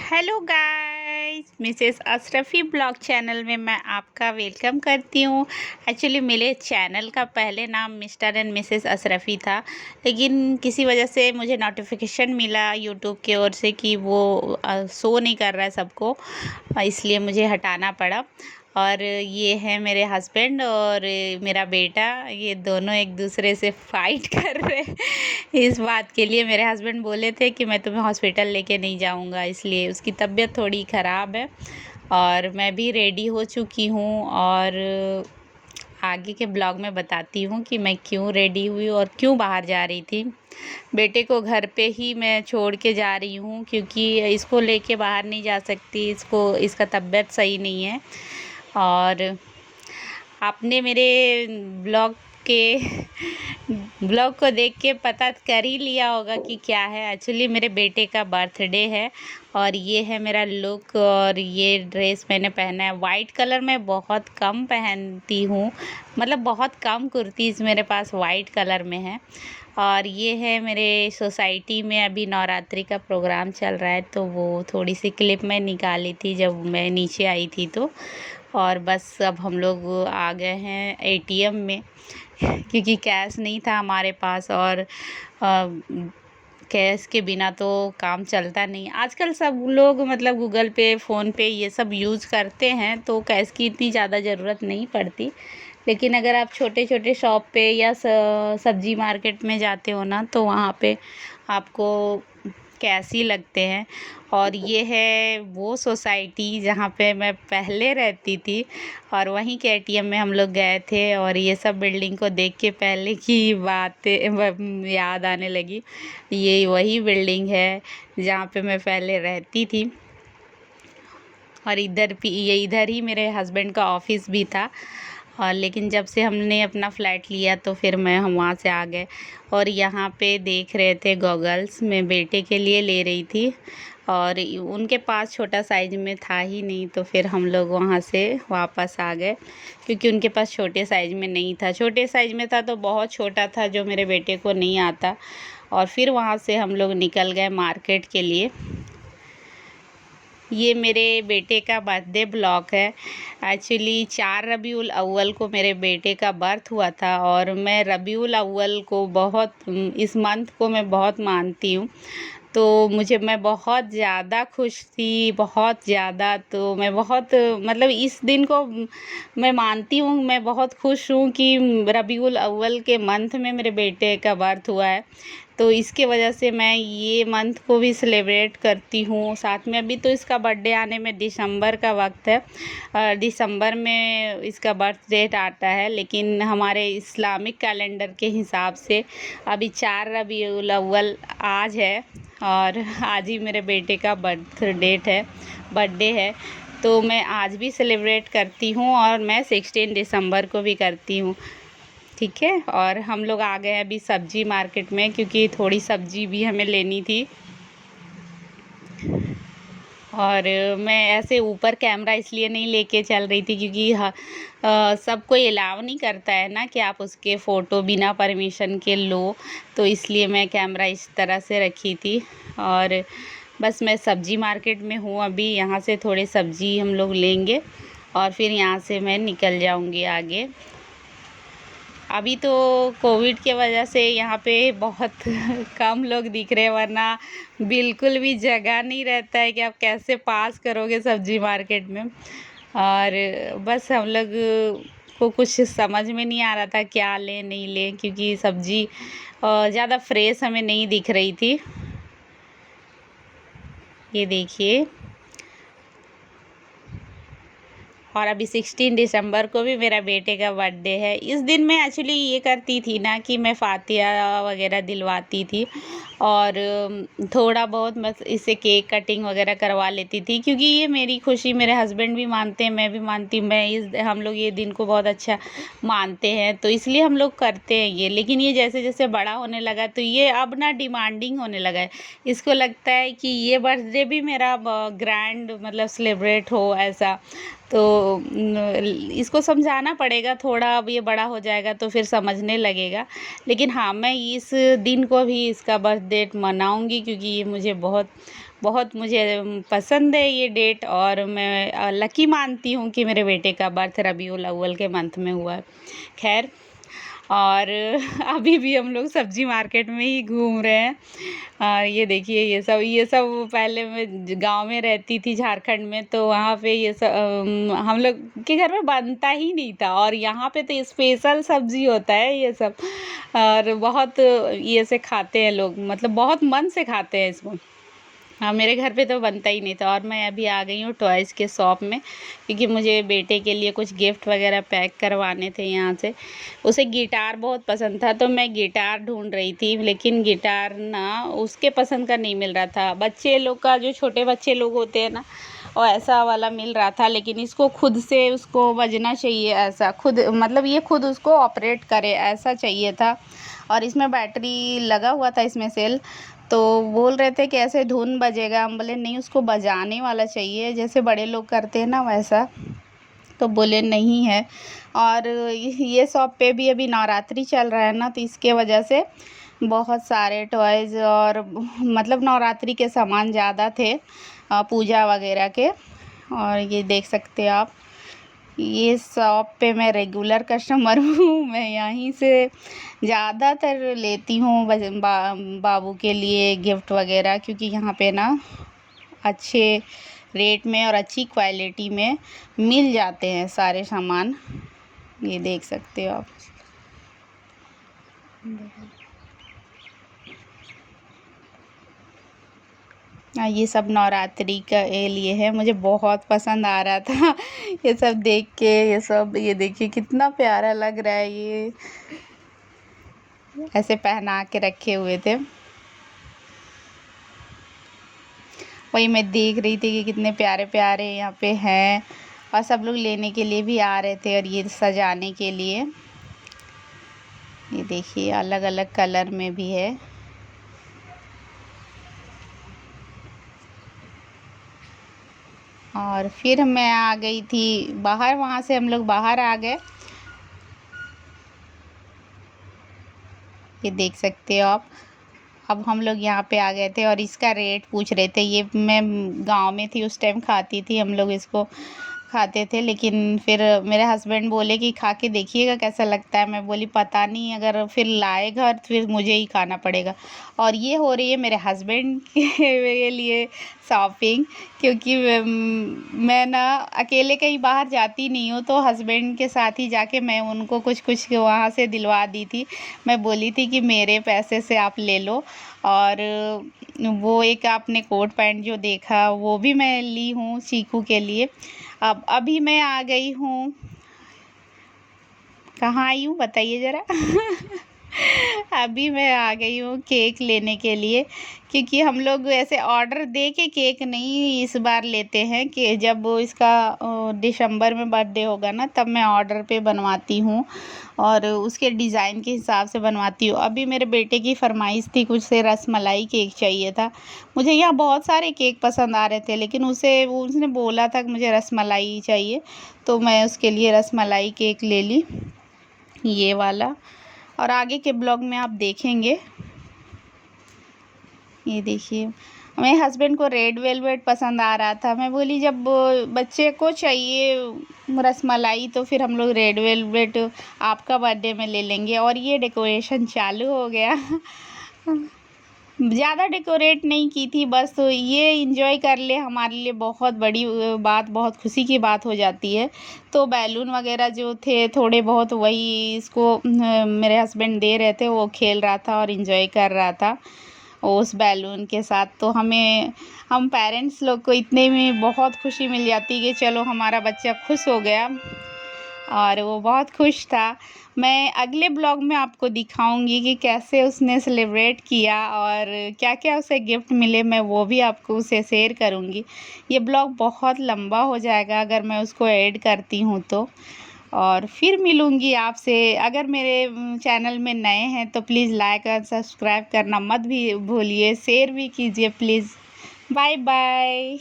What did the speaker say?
Hello guys, Mrs Ashrafi blog channel में मैं आपका वेलकम करती हूँ। एक्चुअली मेरे चैनल का पहले नाम मिस्टर एंड मिसेस अशरफी था, लेकिन किसी वजह से मुझे नोटिफिकेशन मिला यूट्यूब की ओर से कि वो शो नहीं कर रहा है सबको, इसलिए मुझे हटाना पड़ा। और ये है मेरे हस्बैंड और मेरा बेटा, ये दोनों एक दूसरे से फाइट कर रहे हैं। इस बात के लिए मेरे हस्बैंड बोले थे कि मैं तुम्हें हॉस्पिटल लेके नहीं जाऊंगा, इसलिए उसकी तबीयत थोड़ी ख़राब है। और मैं भी रेडी हो चुकी हूँ और आगे के ब्लॉग में बताती हूँ कि मैं क्यों रेडी हुई और क्यों बाहर जा रही थी। बेटे को घर पे ही मैं छोड़ के जा रही हूँ क्योंकि इसको लेके बाहर नहीं जा सकती, इसका तबीयत सही नहीं है। और आपने मेरे ब्लॉग को देख के पता कर ही लिया होगा कि क्या है। एक्चुअली मेरे बेटे का बर्थडे है और ये है मेरा लुक। और ये ड्रेस मैंने पहना है वाइट कलर में, बहुत कम पहनती हूँ, मतलब बहुत कम कुर्तीज़ मेरे पास वाइट कलर में है। और ये है मेरे सोसाइटी में अभी नवरात्रि का प्रोग्राम चल रहा है, तो वो थोड़ी सी क्लिप मैं निकाली थी जब मैं नीचे आई थी तो। और बस अब हम लोग आ गए हैं एटीएम में क्योंकि कैश नहीं था हमारे पास, और कैश के बिना तो काम चलता नहीं। आजकल सब लोग मतलब गूगल पे, फ़ोन पे ये सब यूज़ करते हैं, तो कैश की इतनी ज़्यादा ज़रूरत नहीं पड़ती। लेकिन अगर आप छोटे छोटे शॉप पे या सब्जी मार्केट में जाते हो ना, तो वहाँ पे आपको कैश ही लगते हैं। और ये है वो सोसाइटी जहाँ पे मैं पहले रहती थी, और वहीं के एटीएम में हम लोग गए थे। और ये सब बिल्डिंग को देख के पहले की बातें याद आने लगी। ये वही बिल्डिंग है जहाँ पे मैं पहले रहती थी, और इधर ही मेरे हस्बैंड का ऑफिस भी था। और लेकिन जब से हमने अपना फ्लैट लिया तो फिर हम वहाँ से आ गए। और यहाँ पे देख रहे थे गॉगल्स, मैं बेटे के लिए ले रही थी और उनके पास छोटा साइज़ में था ही नहीं, तो फिर हम लोग वहाँ से वापस आ गए क्योंकि उनके पास छोटे साइज़ में नहीं था। छोटे साइज़ में था तो बहुत छोटा था जो मेरे बेटे को नहीं आता। और फिर वहाँ से हम लोग निकल गए मार्केट के लिए। ये मेरे बेटे का बर्थडे ब्लॉग है। एक्चुअली 4 रबीउल अव्वल को मेरे बेटे का बर्थ हुआ था, और मैं रबीउल अव्वल को इस मंथ को मैं बहुत मानती हूँ। तो मैं बहुत ज़्यादा खुश थी, बहुत ज़्यादा। तो मैं बहुत मतलब इस दिन को मैं मानती हूँ, मैं बहुत खुश हूँ कि रबीउल अव्वल के मंथ में मेरे बेटे का बर्थ हुआ है। तो इसके वजह से मैं ये मंथ को भी सेलिब्रेट करती हूँ। साथ में अभी तो इसका बर्थडे आने में दिसंबर का वक्त है, दिसंबर में इसका बर्थ डेट आता है, लेकिन हमारे इस्लामिक कैलेंडर के हिसाब से अभी 4 रबीउल अव्वल आज है, और आज ही मेरे बेटे का बर्थडे है। तो मैं आज भी सेलिब्रेट करती हूँ, और मैं 16 दिसंबर को भी करती हूँ। ठीक है। और हम लोग आ गए अभी सब्जी मार्केट में क्योंकि थोड़ी सब्जी भी हमें लेनी थी। और मैं ऐसे ऊपर कैमरा इसलिए नहीं लेके चल रही थी क्योंकि सब कोई अलाउ नहीं करता है ना कि आप उसके फ़ोटो बिना परमिशन के लो, तो इसलिए मैं कैमरा इस तरह से रखी थी। और बस मैं सब्जी मार्केट में हूँ अभी, यहाँ से थोड़े सब्जी हम लोग लेंगे और फिर यहाँ से मैं निकल जाऊँगी आगे। अभी तो कोविड के वजह से यहाँ पे बहुत कम लोग दिख रहे हैं, वरना बिल्कुल भी जगह नहीं रहता है कि आप कैसे पास करोगे सब्जी मार्केट में। और बस हम लोग को कुछ समझ में नहीं आ रहा था क्या लें नहीं लें, क्योंकि सब्जी ज़्यादा फ्रेश हमें नहीं दिख रही थी। ये देखिए। और अभी 16 दिसंबर को भी मेरा बेटे का बर्थडे है। इस दिन मैं एक्चुअली ये करती थी ना कि मैं फातिहा वगैरह दिलवाती थी, और थोड़ा बहुत बस इससे केक कटिंग वगैरह करवा लेती थी, क्योंकि ये मेरी खुशी मेरे हस्बैंड भी मानते हैं, मैं भी मानती हूँ। हम लोग ये दिन को बहुत अच्छा मानते हैं, तो इसलिए हम लोग करते हैं ये। लेकिन ये जैसे जैसे बड़ा होने लगा तो ये अब ना डिमांडिंग होने लगा है। इसको लगता है कि ये बर्थडे भी मेरा ग्रैंड मतलब सेलिब्रेट हो ऐसा। तो इसको समझाना पड़ेगा थोड़ा, अब ये बड़ा हो जाएगा तो फिर समझने लगेगा। लेकिन हाँ, मैं इस दिन को भी इसका बर्थ डेट मनाऊंगी क्योंकि ये मुझे बहुत बहुत मुझे पसंद है ये डेट, और मैं लकी मानती हूँ कि मेरे बेटे का बर्थ रबीउल अव्वल के मंथ में हुआ है। खैर, और अभी भी हम लोग सब्जी मार्केट में ही घूम रहे हैं। और ये देखिए ये सब पहले मैं गांव में रहती थी झारखंड में, तो वहाँ पे ये सब हम लोग के घर में बनता ही नहीं था, और यहाँ पे तो स्पेशल सब्जी होता है ये सब, और बहुत ये से खाते हैं लोग, मतलब बहुत मन से खाते हैं इसको। हाँ, मेरे घर पे तो बनता ही नहीं था। और मैं अभी आ गई हूँ टॉयज़ के शॉप में, क्योंकि मुझे बेटे के लिए कुछ गिफ्ट वगैरह पैक करवाने थे यहाँ से। उसे गिटार बहुत पसंद था, तो मैं गिटार ढूंढ रही थी, लेकिन गिटार ना उसके पसंद का नहीं मिल रहा था। बच्चे लोग का, जो छोटे बच्चे लोग होते हैं ना, वो ऐसा वाला मिल रहा था, लेकिन इसको खुद से उसको बजना चाहिए, ऐसा खुद, मतलब ये खुद उसको ऑपरेट करे ऐसा चाहिए था। और इसमें बैटरी लगा हुआ था इसमें सेल, तो बोल रहे थे कि ऐसे धुन बजेगा। हम बोले नहीं, उसको बजाने वाला चाहिए, जैसे बड़े लोग करते हैं ना वैसा। तो बोले नहीं है। और ये शॉप पे भी अभी नवरात्रि चल रहा है ना, तो इसके वजह से बहुत सारे टॉयज़ और मतलब नवरात्रि के सामान ज़्यादा थे, पूजा वगैरह के। और ये देख सकते हैं आप, ये शॉप पे मैं रेगुलर कस्टमर हूँ। मैं यहीं से ज़्यादातर लेती हूँ बाबू के लिए गिफ्ट वगैरह, क्योंकि यहाँ पे ना अच्छे रेट में और अच्छी क्वालिटी में मिल जाते हैं सारे सामान। ये देख सकते हो आप। ये सब नवरात्रि का लिए है, मुझे बहुत पसंद आ रहा था ये सब देख के। ये देखिए कितना प्यारा लग रहा है, ये ऐसे पहना के रखे हुए थे। वही मैं देख रही थी कि कितने प्यारे प्यारे यहाँ पे हैं, और सब लोग लेने के लिए भी आ रहे थे, और ये सजाने के लिए। ये देखिए अलग अलग कलर में भी है। और फिर मैं आ गई थी बाहर, वहाँ से हम लोग बाहर आ गए। ये देख सकते हो आप। अब हम लोग यहाँ पे आ गए थे, और इसका रेट पूछ रहे थे। ये मैं गांव में थी उस टाइम खाती थी, हम लोग इसको खाते थे, लेकिन फिर मेरे हस्बैंड बोले कि खा के देखिएगा कैसा लगता है। मैं बोली पता नहीं, अगर फिर लाए घर तो फिर मुझे ही खाना पड़ेगा। और ये हो रही है मेरे हस्बैंड के लिए शॉपिंग, क्योंकि मैं ना अकेले कहीं बाहर जाती नहीं हूँ, तो हस्बैंड के साथ ही जाके मैं उनको कुछ कुछ वहाँ से दिलवा दी थी। मैं बोली थी कि मेरे पैसे से आप ले लो। और वो एक आपने कोट पैंट जो देखा, वो भी मैं ली हूँ चीकू के लिए। अब अभी मैं आ गई हूँ, कहाँ आई हूँ बताइए ज़रा अभी मैं आ गई हूँ केक लेने के लिए, क्योंकि हम लोग ऐसे ऑर्डर दे के केक नहीं इस बार लेते हैं, कि जब वो इसका दिसंबर में बर्थडे होगा ना, तब मैं ऑर्डर पे बनवाती हूँ, और उसके डिज़ाइन के हिसाब से बनवाती हूँ। अभी मेरे बेटे की फरमाइश थी, कुछ से रसमलाई केक चाहिए था। मुझे यहाँ बहुत सारे केक पसंद आ रहे थे, लेकिन उसने बोला था कि मुझे रसमलाई चाहिए, तो मैं उसके लिए रसमलाई केक ले ली, ये वाला। और आगे के ब्लॉग में आप देखेंगे। ये देखिए, मेरे हस्बैंड को रेड वेलवेट पसंद आ रहा था। मैं बोली जब बच्चे को चाहिए रसमलाई, तो फिर हम लोग रेड वेलवेट आपका बर्थडे में ले लेंगे। और ये डेकोरेशन चालू हो गया ज़्यादा डेकोरेट नहीं की थी, बस तो ये इंजॉय कर ले, हमारे लिए बहुत बड़ी बात, बहुत खुशी की बात हो जाती है। तो बैलून वगैरह जो थे थोड़े बहुत, वही इसको मेरे हस्बैंड दे रहे थे, वो खेल रहा था और इंजॉय कर रहा था उस बैलून के साथ। तो हम पेरेंट्स लोग को इतने में बहुत खुशी मिल जाती है कि चलो हमारा बच्चा खुश हो गया, और वो बहुत खुश था। मैं अगले ब्लॉग में आपको दिखाऊंगी कि कैसे उसने सेलिब्रेट किया, और क्या क्या उसे गिफ्ट मिले, मैं वो भी आपको उसे शेयर करूंगी। ये ब्लॉग बहुत लंबा हो जाएगा अगर मैं उसको ऐड करती हूँ तो। और फिर मिलूंगी आपसे। अगर मेरे चैनल में नए हैं तो प्लीज़ लाइक और सब्सक्राइब करना मत भी भूलिए, शेयर भी कीजिए प्लीज़। Bye bye.